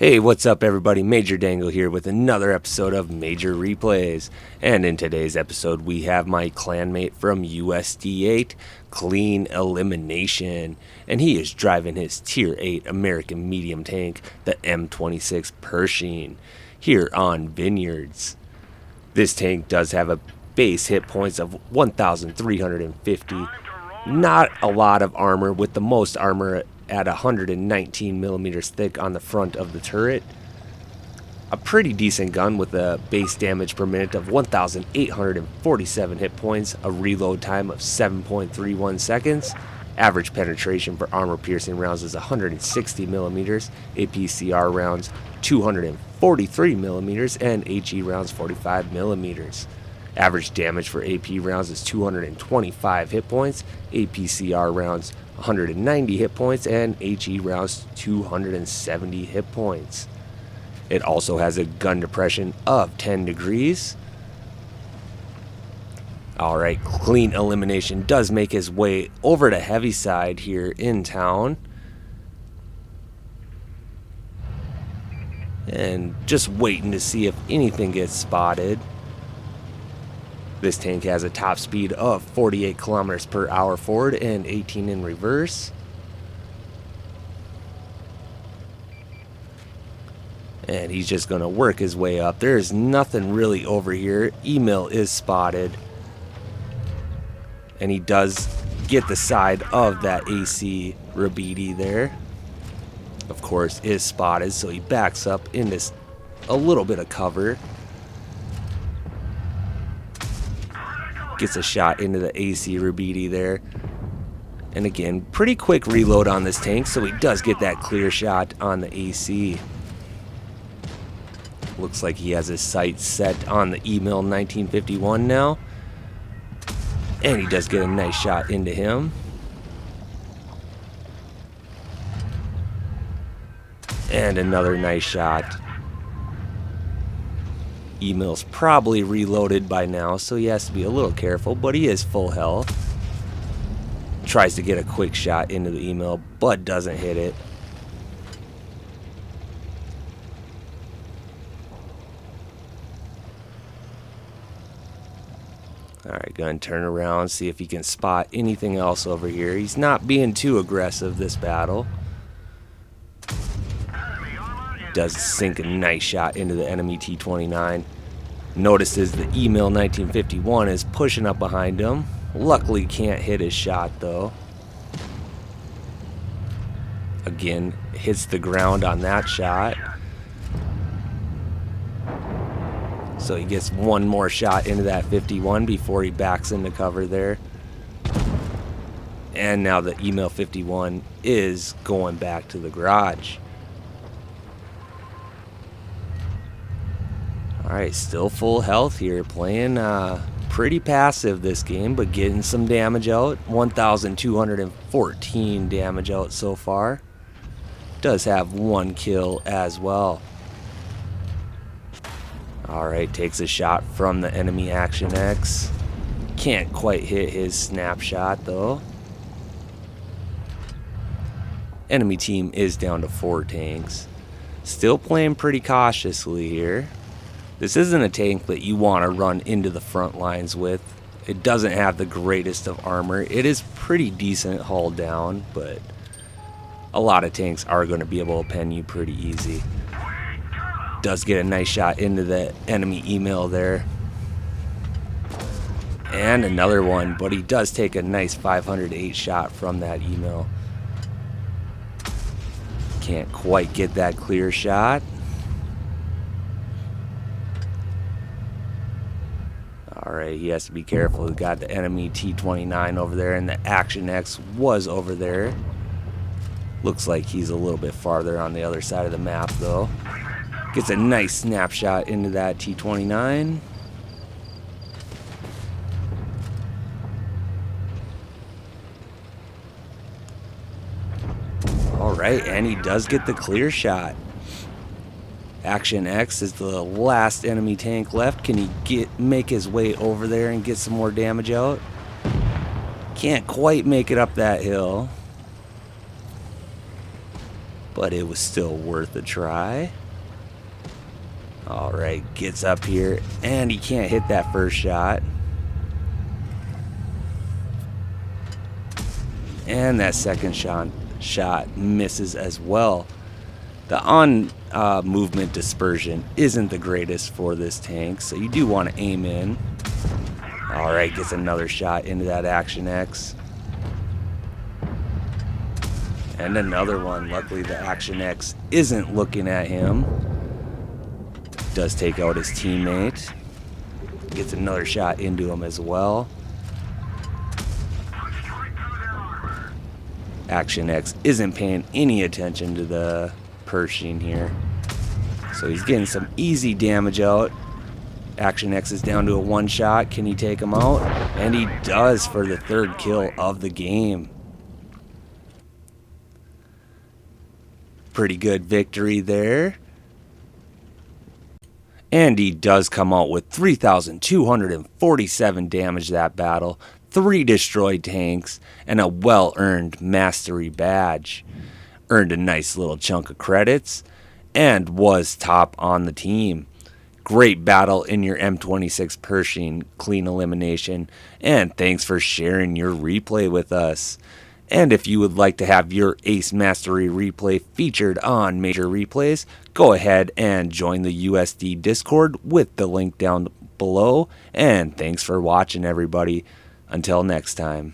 Hey, what's up everybody? Major Dangle here with another episode of Major Replays. And in today's episode we have my clanmate from USD8, CleanElimination. And he is driving his Tier 8 American medium tank, the M26 Pershing, here on Vineyards. This tank does have a base hit points of 1,350. Not a lot of armor, with the most armor at 119 millimeters thick on the front of the turret. A pretty decent gun with a base damage per minute of 1,847 hit points, a reload time of 7.31 seconds. Average penetration for armor piercing rounds is 160 millimeters, APCR rounds 243 millimeters, and HE rounds 45 millimeters. Average damage for AP rounds is 225 hit points, APCR rounds 190 hit points, and HE rounds 270 hit points. It also has a gun depression of 10 degrees. Alright, CleanElimination does make his way over to Heaviside here in town. And just waiting to see if anything gets spotted. This tank has a top speed of 48 kilometers per hour forward and 18 in reverse. And he's just going to work his way up. There's nothing really over here. Email is spotted. And he does get the side of that AC Rabidi there. Of course, is spotted, so he backs up into a little bit of cover. Gets a shot into the AC Rabidi there. And again, pretty quick reload on this tank, so he does get that clear shot on the AC. Looks like he has his sights set on the Email 1951 now. And he does get a nice shot into him. And another nice shot. Email's probably reloaded by now, so he has to be a little careful, but he is full health. Tries to get a quick shot into the Email, but doesn't hit it. Alright, gonna turn around, see if he can spot anything else over here. He's not being too aggressive this battle. Does sink a nice shot into the enemy T-29. Notices the Email 1951 is pushing up behind him. Luckily can't hit his shot though. Again, hits the ground on that shot. So he gets one more shot into that 51 before he backs into cover there. And now the Email 51 is going back to the garage. Alright, still full health here, playing pretty passive this game, but getting some damage out. 1,214 damage out so far. Does have one kill as well. Alright, takes a shot from the enemy Action X. Can't quite hit his snapshot though. Enemy team is down to 4 tanks. Still playing pretty cautiously here. This isn't a tank that you want to run into the front lines with. It doesn't have the greatest of armor. It is pretty decent hull down, but a lot of tanks are going to be able to pen you pretty easy. Does get a nice shot into the enemy Email there. And another one, but he does take a nice 508 shot from that Email. Can't quite get that clear shot. Alright, he has to be careful. He's got the enemy T-29 over there, and the Action X was over there. Looks like he's a little bit farther on the other side of the map, though. Gets a nice snapshot into that T-29. Alright, and he does get the clear shot. Action X is the last enemy tank left. Can he make his way over there and get some more damage out? Can't quite make it up that hill. but it was still worth a try. Alright, gets up here, and he can't hit that first shot. And that second shot misses as well. The movement dispersion isn't the greatest for this tank, so you do want to aim in. Alright, gets another shot into that Action X. And another one. Luckily the Action X isn't looking at him. Does take out his teammate. Gets another shot into him as well. Action X isn't paying any attention to the Pershing here. So he's getting some easy damage out. Action X is down to a one shot. Can he take him out? And he does for the third kill of the game. Pretty good victory there. And he does come out with 3,247 damage that battle, 3 destroyed tanks, and a well-earned mastery badge. Earned a nice little chunk of credits, and was top on the team. Great battle in your M26 Pershing clean elimination, and thanks for sharing your replay with us. And if you would like to have your Ace Mastery replay featured on Major Replays, go ahead and join the USD Discord with the link down below. And thanks for watching, everybody. Until next time.